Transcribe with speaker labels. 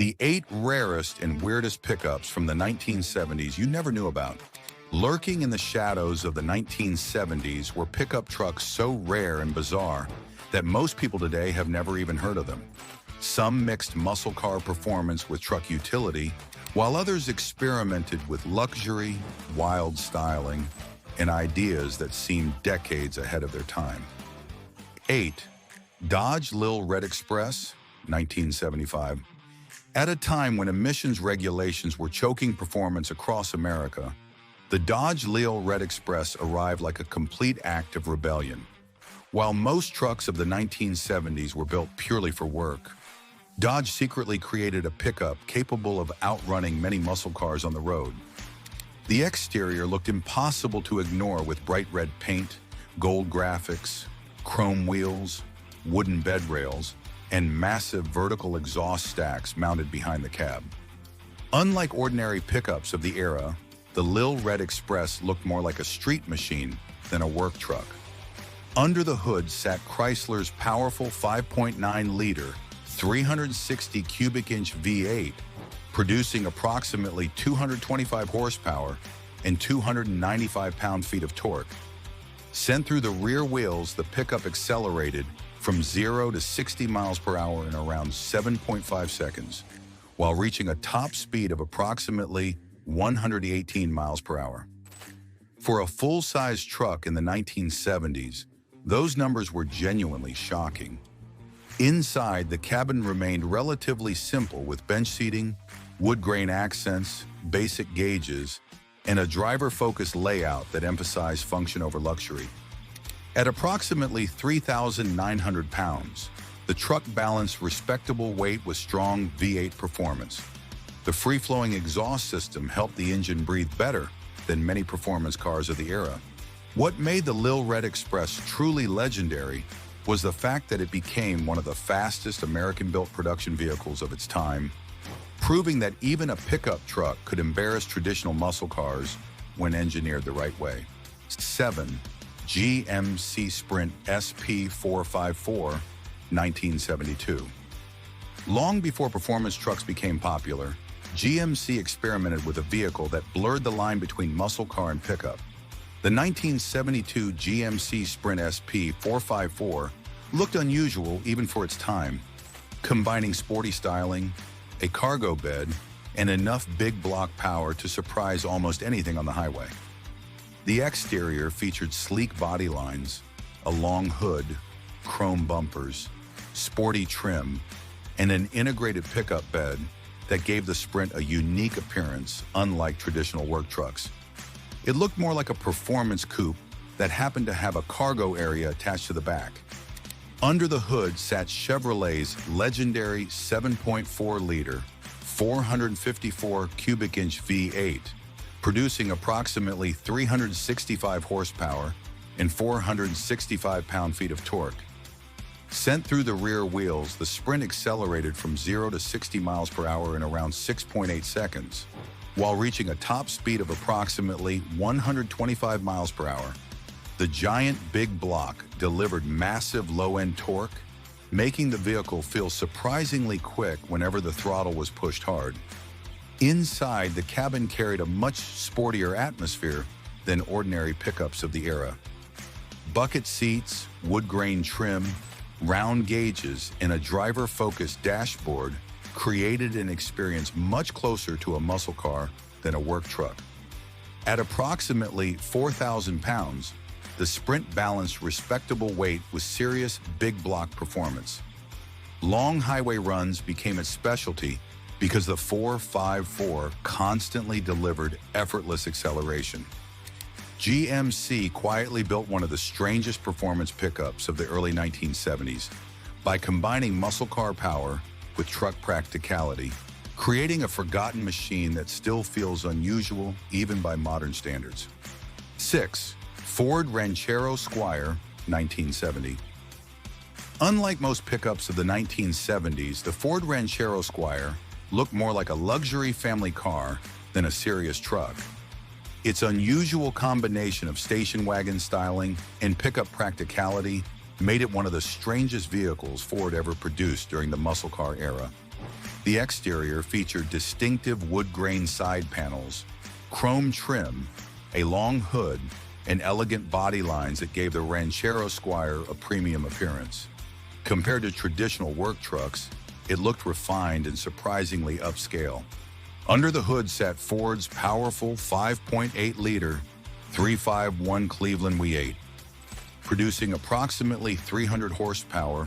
Speaker 1: The 8 rarest and weirdest pickups from the 1970s you never knew about. Lurking in the shadows of the 1970s were pickup trucks so rare and bizarre that most people today have never even heard of them. Some mixed muscle car performance with truck utility, while others experimented with luxury, wild styling, and ideas that seemed decades ahead of their time. 8. Dodge Lil Red Express, 1975. At a time when emissions regulations were choking performance across America, the Dodge Lil Red Express arrived like a complete act of rebellion. While most trucks of the 1970s were built purely for work, Dodge secretly created a pickup capable of outrunning many muscle cars on the road. The exterior looked impossible to ignore with bright red paint, gold graphics, chrome wheels, wooden bed rails, and massive vertical exhaust stacks mounted behind the cab. Unlike ordinary pickups of the era, the Lil Red Express looked more like a street machine than a work truck. Under the hood sat Chrysler's powerful 5.9-liter, 360 cubic inch V8, producing approximately 225 horsepower and 295 pound-feet of torque. Sent through the rear wheels, the pickup accelerated from 0 to 60 miles per hour in around 7.5 seconds, while reaching a top speed of approximately 118 miles per hour. For a full-size truck in the 1970s, those numbers were genuinely shocking. Inside, the cabin remained relatively simple with bench seating, wood grain accents, basic gauges, and a driver-focused layout that emphasized function over luxury. At approximately 3,900 pounds, the truck balanced respectable weight with strong V8 performance. The free-flowing exhaust system helped the engine breathe better than many performance cars of the era. What made the Lil Red Express truly legendary was the fact that it became one of the fastest American-built production vehicles of its time, proving that even a pickup truck could embarrass traditional muscle cars when engineered the right way. 7. GMC Sprint SP454, 1972. Long before performance trucks became popular, GMC experimented with a vehicle that blurred the line between muscle car and pickup. The 1972 GMC Sprint SP454 looked unusual even for its time, combining sporty styling, a cargo bed, and enough big block power to surprise almost anything on the highway. The exterior featured sleek body lines, a long hood, chrome bumpers, sporty trim, and an integrated pickup bed that gave the Sprint a unique appearance, unlike traditional work trucks. It looked more like a performance coupe that happened to have a cargo area attached to the back. Under the hood sat Chevrolet's legendary 7.4-liter, 454 cubic inch V8, producing approximately 365 horsepower and 465 pound-feet of torque. Sent through the rear wheels, the Sprint accelerated from 0 to 60 miles per hour in around 6.8 seconds, while reaching a top speed of approximately 125 miles per hour. The giant big block delivered massive low-end torque, making the vehicle feel surprisingly quick whenever the throttle was pushed hard. Inside, the cabin carried a much sportier atmosphere than ordinary pickups of the era. Bucket seats, wood grain trim, round gauges, and a driver-focused dashboard created an experience much closer to a muscle car than a work truck. At approximately 4,000 pounds, the Sprint balanced respectable weight with serious big block performance. Long highway runs became its specialty because the 454 constantly delivered effortless acceleration. GMC quietly built one of the strangest performance pickups of the early 1970s by combining muscle car power with truck practicality, creating a forgotten machine that still feels unusual even by modern standards. 6. Ford Ranchero Squire, 1970. Unlike most pickups of the 1970s, the Ford Ranchero Squire looked more like a luxury family car than a serious truck. Its unusual combination of station wagon styling and pickup practicality made it one of the strangest vehicles Ford ever produced during the muscle car era. The exterior featured distinctive wood-grain side panels, chrome trim, a long hood, and elegant body lines that gave the Ranchero Squire a premium appearance. Compared to traditional work trucks, it looked refined and surprisingly upscale. Under the hood sat Ford's powerful 5.8-liter 351 Cleveland V8, producing approximately 300 horsepower